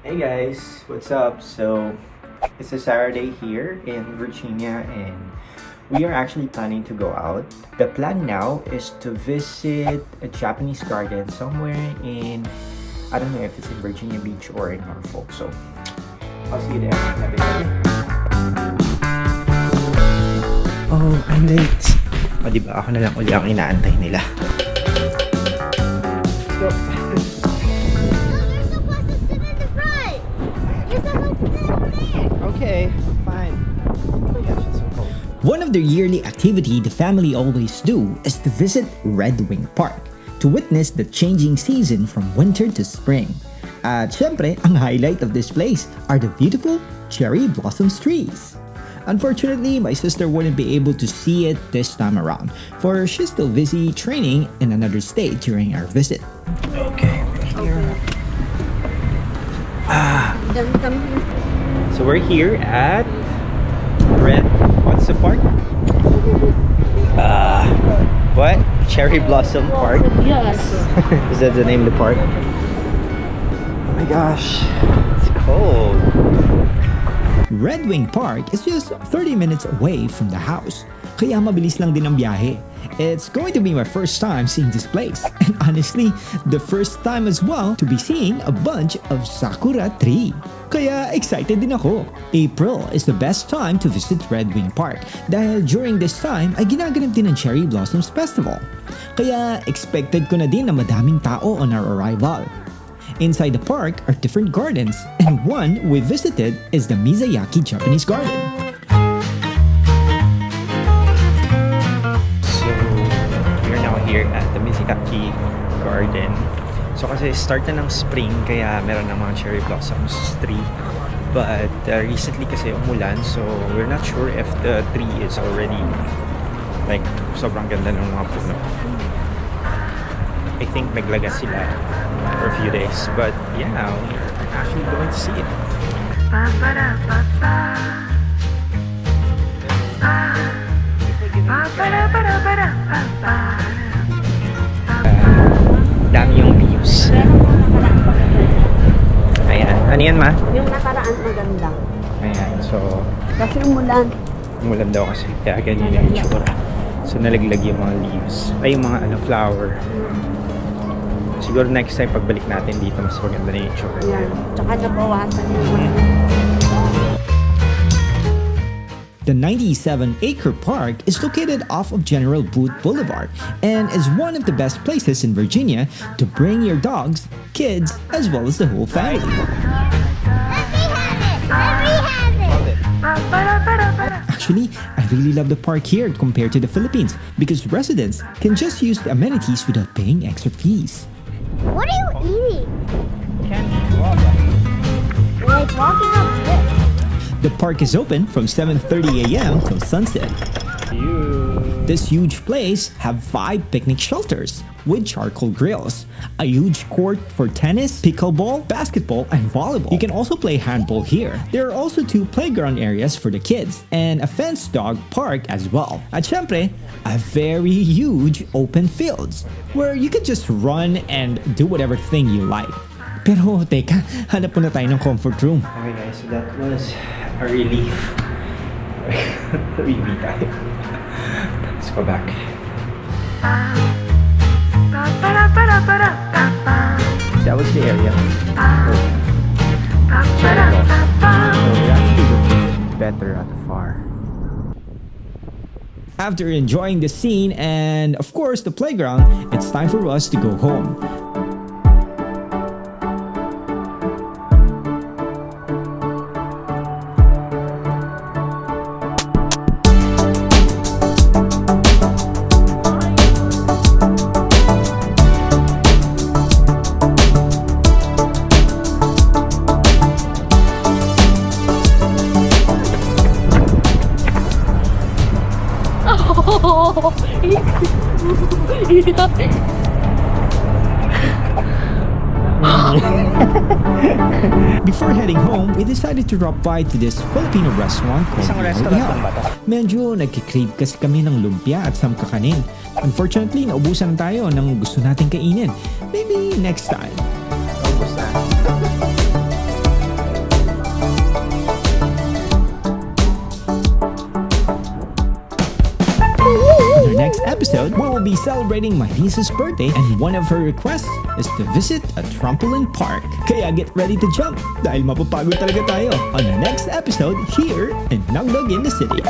Hey guys, what's up? So, it's a Saturday here in Virginia and we are actually planning to go out. The plan now is to visit a Japanese garden somewhere in, I don't know if it's in Virginia Beach or in Norfolk. So, I'll see you there. Happy day. Oh, I'm late. O diba, ako na lang uli ang inaantay nila. Let's go. Okay, fine. Oh gosh, it's so cold. One of the yearly activity the family always do is to visit Red Wing Park to witness the changing season from winter to spring. At syempre, ang highlight of this place are the beautiful cherry blossoms trees. Unfortunately, my sister wouldn't be able to see it this time around, for she's still busy training in another state during our visit. Okay, we're here. So we're here at what's the park? What? Cherry Blossom Park? Yes. Is that the name of the park? Oh my gosh, it's cold. Red Wing Park is just 30 minutes away from the house, kaya mabilis lang din ang biyahe. It's going to be my first time seeing this place, and honestly, the first time as well to be seeing a bunch of Sakura Tree. Kaya excited din ako. April is the best time to visit Red Wing Park dahil during this time ay ginaganap din ang Cherry Blossoms Festival. Kaya expected ko na din na madaming tao on our arrival. Inside the park are different gardens, and one we visited is the Mizuyaki Japanese Garden. So we're now here at the Mizuyaki Garden. So kasi start na ng spring kaya meron ng mga cherry blossoms tree. But recently kasi umulan, so we're not sure if the tree is already like sobrang ganda ng mga puno. I think naglagas sila for a few days, but yeah, we're actually going to see it. Dami yung leaves. Ayan. Ano yan, ma? Yung nakaraan maganda. Ayan. So, Kasi umulan. umulan daw kasi. Kaya ganyan yung itsura. So, nalaglag yung mga leaves. Ay, yung mga flower. Siguro next time pagbalik natin dito, mas maganda na yung itsura. Yan. Tsaka nabawasan yung The 97-acre park is located off of General Booth Boulevard and is one of the best places in Virginia to bring your dogs, kids, as well as the whole family. Actually, I really love the park here compared to the Philippines because residents can just use the amenities without paying extra fees. What are you eating? Candy guava. Like walking up this. The park is open from 7:30 a.m. till sunset. This huge place have 5 picnic shelters with charcoal grills, a huge court for tennis, pickleball, basketball, and volleyball. You can also play handball here. There are also 2 playground areas for the kids and a fenced dog park as well. At syempre, a very huge open fields where you can just run and do whatever thing you like. Pero teka, hanap muna tayo ng comfort room. Okay guys, so that was a relief. Really tayo. Let's go back. That was the area. So we actually look better at far. After enjoying the scene and of course the playground, it's time for us to go home. Before heading home, we decided to drop by to this Filipino restaurant called Isang restaurant lang ba to? Medyo nagkikrave kasi kami ng lumpia at samkakanin. Unfortunately, naubusan tayo ng gusto nating kainin. Maybe next time. Ubus na. next episode, we will be celebrating my niece's birthday and one of her requests is to visit a trampoline park. Kaya get ready to jump dahil mapapagod talaga tayo on the next episode here in Nognog in the City.